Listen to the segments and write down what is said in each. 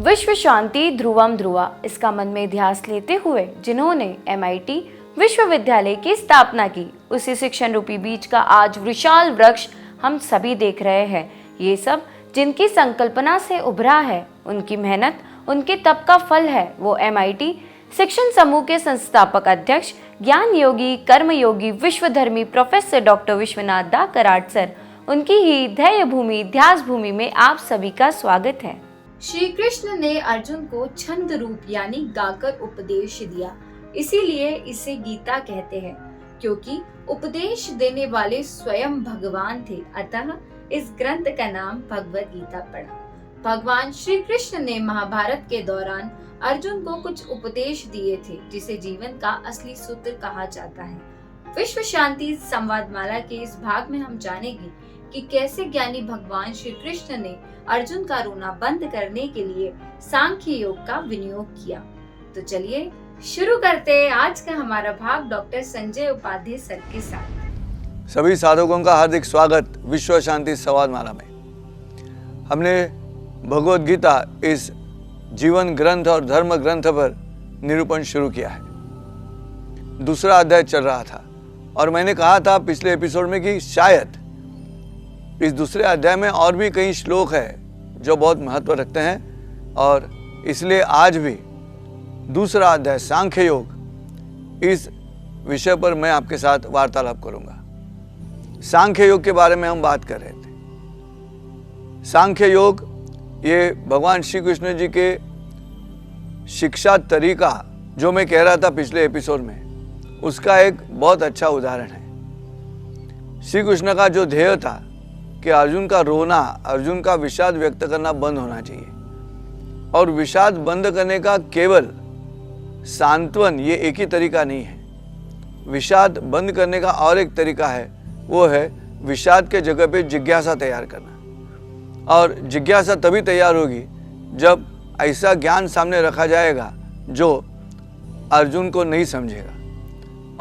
विश्व शांति ध्रुवम ध्रुवा, इसका मन में ध्यास लेते हुए जिन्होंने MIT विश्वविद्यालय की स्थापना की, उसी शिक्षण रूपी बीज का आज विशाल वृक्ष हम सभी देख रहे हैं। ये सब जिनकी संकल्पना से उभरा है, उनकी मेहनत, उनके तप का फल है। वो MIT शिक्षण समूह के संस्थापक अध्यक्ष, ज्ञान योगी, कर्म योगी, विश्वधर्मी प्रोफेसर डॉक्टर विश्वनाथ दा कराड सर, उनकी ही ध्येय भूमि ध्यास भूमि में आप सभी का स्वागत है। श्री कृष्ण ने अर्जुन को छंद रूप यानी गाकर उपदेश दिया, इसीलिए इसे गीता कहते हैं, क्योंकि उपदेश देने वाले स्वयं भगवान थे। अतः इस ग्रंथ का नाम भगवद गीता पड़ा। भगवान श्री कृष्ण ने महाभारत के दौरान अर्जुन को कुछ उपदेश दिए थे, जिसे जीवन का असली सूत्र कहा जाता है। विश्व शांति संवाद माला के इस भाग में हम जानेंगे कि कैसे ज्ञानी भगवान श्री कृष्ण ने अर्जुन का रोना बंद करने के लिए सांख्य योग का विनियोग किया। तो चलिए शुरू करते हैं आज का हमारा भाग डॉक्टर संजय उपाध्याय सर के साथ। सभी साधकों का हार्दिक स्वागत विश्व शांति संवाद माला में। हमने भगवद गीता इस जीवन ग्रंथ और धर्म ग्रंथ पर निरूपण शुरू किया है। दूसरा अध्याय चल रहा था और मैंने कहा था पिछले एपिसोड में कि शायद इस दूसरे अध्याय में और भी कई श्लोक है जो बहुत महत्व रखते हैं, और इसलिए आज भी दूसरा अध्याय सांख्य योग, इस विषय पर मैं आपके साथ वार्तालाप करूंगा। सांख्य योग के बारे में हम बात कर रहे थे। सांख्य योग ये भगवान श्री कृष्ण जी के शिक्षा तरीका, जो मैं कह रहा था पिछले एपिसोड में, उसका एक बहुत अच्छा उदाहरण है। श्री कृष्ण का जो ध्येय था कि अर्जुन का रोना, अर्जुन का विषाद व्यक्त करना बंद होना चाहिए, और विषाद बंद करने का केवल सांत्वन ये एक ही तरीका नहीं है। विषाद बंद करने का और एक तरीका है, वो है विषाद के जगह पे जिज्ञासा तैयार करना। और जिज्ञासा तभी तैयार होगी जब ऐसा ज्ञान सामने रखा जाएगा जो अर्जुन को नहीं समझेगा,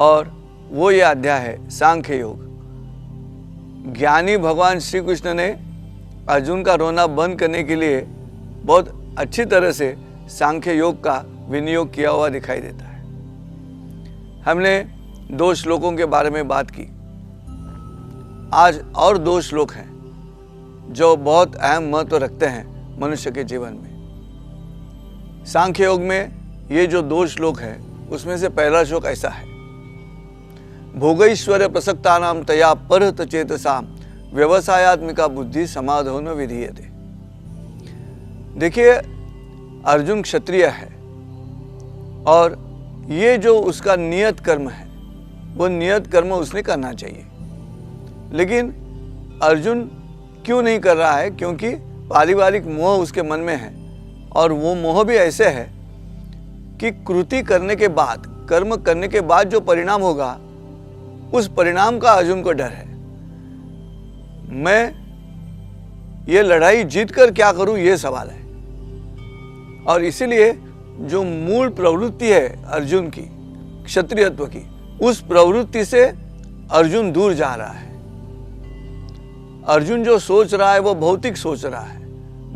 और वो ये अध्याय है सांख्य योग। ज्ञानी भगवान श्री कृष्ण ने अर्जुन का रोना बंद करने के लिए बहुत अच्छी तरह से सांख्य योग का विनियोग किया हुआ दिखाई देता है। हमने 2 श्लोकों के बारे में बात की। आज और 2 श्लोक हैं जो बहुत अहम महत्व रखते हैं मनुष्य के जीवन में। सांख्य योग में ये जो 2 श्लोक है, उसमें से पहला श्लोक ऐसा है, भोगैश्वर्य प्रसक्तानां तया परहत चेतसां व्यवसायात्मिका बुद्धि समाधो न विधीयते। देखिए, अर्जुन क्षत्रिय है और ये जो उसका नियत कर्म है, वो नियत कर्म उसने करना चाहिए, लेकिन अर्जुन क्यों नहीं कर रहा है? क्योंकि पारिवारिक मोह उसके मन में है, और वो मोह भी ऐसे है कि कृति करने के बाद, कर्म करने के बाद जो परिणाम होगा, उस परिणाम का अर्जुन को डर है। मैं ये लड़ाई जीत कर क्या करूं, ये सवाल है। और इसीलिए जो मूल प्रवृत्ति है अर्जुन की, क्षत्रियत्व की, उस प्रवृत्ति से अर्जुन दूर जा रहा है। अर्जुन जो सोच रहा है वो भौतिक सोच रहा है,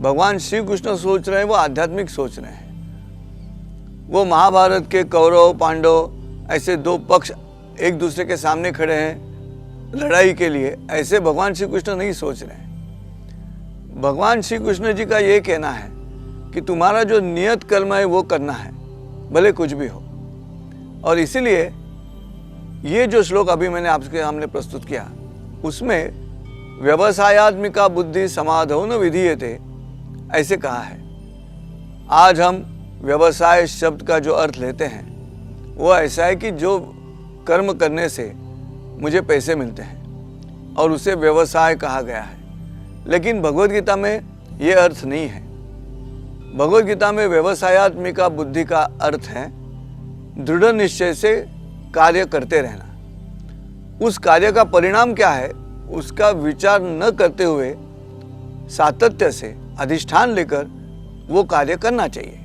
भगवान श्री कृष्ण सोच रहे हैं वो आध्यात्मिक सोच रहे हैं। वो महाभारत के कौरव पांडव ऐसे 2 पक्ष एक दूसरे के सामने खड़े हैं लड़ाई के लिए, ऐसे भगवान श्री कृष्ण नहीं सोच रहे हैं। भगवान श्री कृष्ण जी का ये कहना है कि तुम्हारा जो नियत कर्म है वो करना है, भले कुछ भी हो। और इसीलिए ये जो श्लोक अभी मैंने आपके सामने प्रस्तुत किया, उसमें व्यवसायात्मिका बुद्धि समाधो न विधीयते ऐसे कहा है। आज हम व्यवसाय शब्द का जो अर्थ लेते हैं वो ऐसा है कि जो कर्म करने से मुझे पैसे मिलते हैं, और उसे व्यवसाय कहा गया है। लेकिन भगवद गीता में ये अर्थ नहीं है। भगवद गीता में व्यवसायात्मिका बुद्धि का अर्थ है दृढ़ निश्चय से कार्य करते रहना। उस कार्य का परिणाम क्या है उसका विचार न करते हुए सातत्य से अधिष्ठान लेकर वो कार्य करना चाहिए,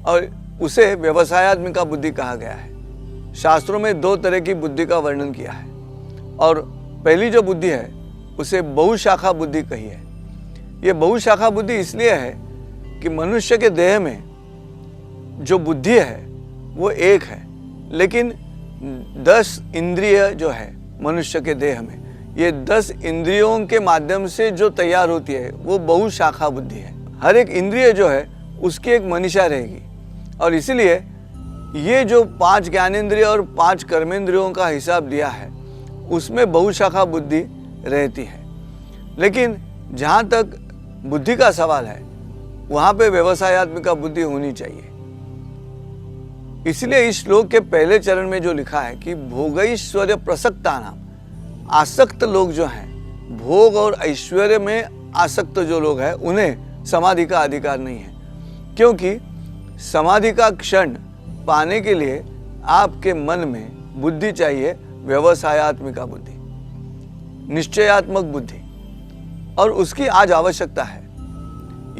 और उसे व्यवसायात्मिका बुद्धि कहा गया है। शास्त्रों में 2 तरह की बुद्धि का वर्णन किया है, और पहली जो बुद्धि है उसे बहुशाखा बुद्धि कही है। ये बहुशाखा बुद्धि इसलिए है कि मनुष्य के देह में जो बुद्धि है वो एक है, लेकिन 10 इंद्रिय जो है मनुष्य के देह में, ये 10 इंद्रियों के माध्यम से जो तैयार होती है वो बहुशाखा बुद्धि है। हर एक इंद्रिय जो है उसकी एक मनीषा रहेगी, और इसीलिए ये जो 5 ज्ञानेंद्रिय और 5 कर्मेंद्रियों का हिसाब दिया है उसमें बहुशाखा बुद्धि रहती है। लेकिन जहाँ तक बुद्धि का सवाल है वहाँ पे व्यवसायत्मिका बुद्धि होनी चाहिए। इसलिए इस श्लोक के पहले चरण में जो लिखा है कि भोगैश्वर्य प्रसक्ता नाम, आसक्त लोग जो हैं, भोग और ऐश्वर्य में आसक्त जो लोग हैं उन्हें समाधि का अधिकार नहीं है, क्योंकि समाधि का क्षण पाने के लिए आपके मन में बुद्धि चाहिए, व्यवसायत्मिका बुद्धि, निश्चयात्मक बुद्धि, और उसकी आज आवश्यकता है।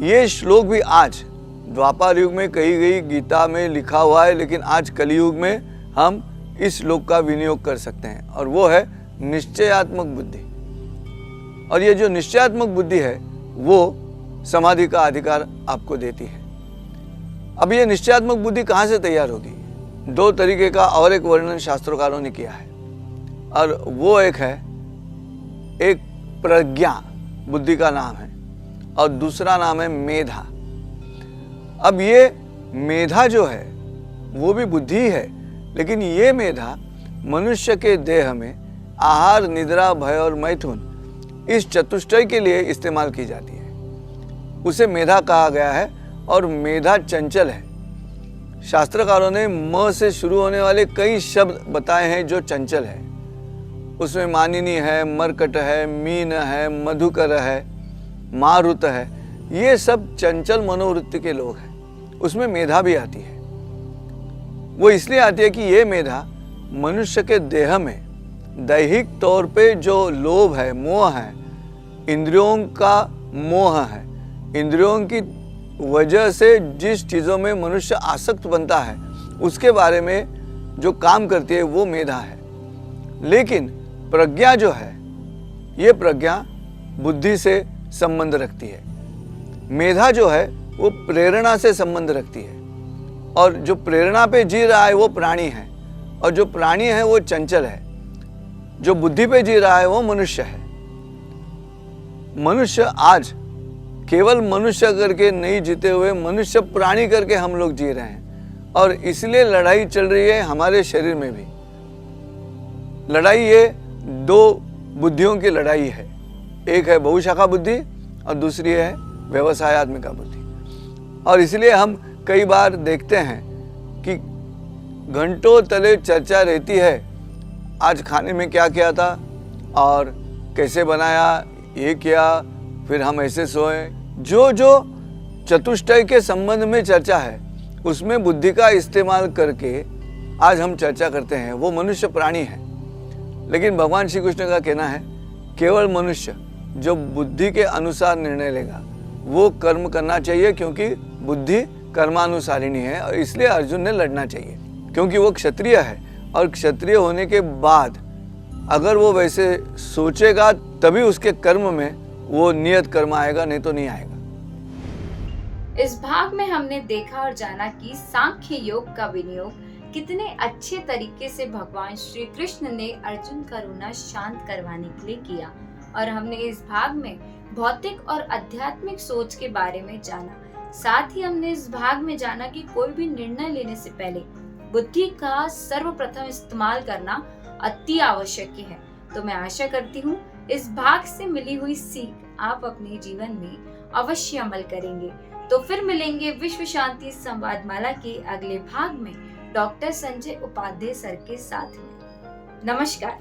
ये श्लोक भी आज द्वापर युग में कही गई गीता में लिखा हुआ है, लेकिन आज कलयुग में हम इस श्लोक का विनियोग कर सकते हैं, और वो है निश्चयात्मक बुद्धि। और ये जो निश्चयात्मक बुद्धि है वो समाधि का अधिकार आपको देती है। अब ये निश्चयात्मक बुद्धि कहाँ से तैयार होगी? 2 तरीके का और एक वर्णन शास्त्रकारों ने किया है, और वो एक है, एक प्रज्ञा बुद्धि का नाम है और दूसरा नाम है मेधा। अब ये मेधा जो है वो भी बुद्धि है, लेकिन ये मेधा मनुष्य के देह में आहार, निद्रा, भय और मैथुन, इस चतुष्टय के लिए इस्तेमाल की जाती है। उसे मेधा कहा गया है, और मेधा चंचल है। शास्त्रकारों ने म से शुरू होने वाले कई शब्द बताए हैं जो चंचल है। उसमें मानिनी है, मरकट है, मीन है, मधुकर है, मारुत है, ये सब चंचल मनोवृत्ति के लोग हैं। उसमें मेधा भी आती है। वो इसलिए आती है कि ये मेधा मनुष्य के देह में दैहिक तौर पे जो लोभ है, मोह है, इंद्रियों का मोह है, इंद्रियों की वजह से जिस चीज़ों में मनुष्य आसक्त बनता है उसके बारे में जो काम करती है वो मेधा है। लेकिन प्रज्ञा जो है, ये प्रज्ञा बुद्धि से संबंध रखती है। मेधा जो है वो प्रेरणा से संबंध रखती है, और जो प्रेरणा पे जी रहा है वो प्राणी है, और जो प्राणी है वो चंचल है। जो बुद्धि पे जी रहा है वो मनुष्य है। मनुष्य आज केवल मनुष्य करके नहीं जीते हुए मनुष्य प्राणी करके हम लोग जी रहे हैं, और इसलिए लड़ाई चल रही है हमारे शरीर में भी। लड़ाई ये 2 बुद्धियों की लड़ाई है, एक है बहुशाखा बुद्धि और दूसरी है व्यवसायत्मिका बुद्धि। और इसलिए हम कई बार देखते हैं कि घंटों तले चर्चा रहती है, आज खाने में क्या किया था और कैसे बनाया, ये किया, फिर हम ऐसे सोए। जो जो चतुष्टय के संबंध में चर्चा है उसमें बुद्धि का इस्तेमाल करके आज हम चर्चा करते हैं, वो मनुष्य प्राणी है। लेकिन भगवान श्री कृष्ण का कहना है केवल मनुष्य जो बुद्धि के अनुसार निर्णय लेगा वो कर्म करना चाहिए, क्योंकि बुद्धि कर्मानुसारिणी है, और इसलिए अर्जुन ने लड़ना चाहिए, क्योंकि वो क्षत्रिय है, और क्षत्रिय होने के बाद अगर वो वैसे सोचेगा तभी उसके कर्म में वो नियत कर्म आएगा, नहीं तो नहीं आएगा। इस भाग में हमने देखा और जाना कि सांख्य योग का विनियोग कितने अच्छे तरीके से भगवान श्री कृष्ण ने अर्जुन का रोना शांत करवाने के लिए किया, और हमने इस भाग में भौतिक और आध्यात्मिक सोच के बारे में जाना। साथ ही हमने इस भाग में जाना कि कोई भी निर्णय लेने से पहले बुद्धि का सर्वप्रथम इस्तेमाल करना अति आवश्यक है। तो मैं आशा करती हूँ इस भाग से मिली हुई सीख आप अपने जीवन में अवश्य अमल करेंगे। तो फिर मिलेंगे विश्व शांति संवाद माला के अगले भाग में डॉक्टर संजय उपाध्याय सर के साथ में। नमस्कार।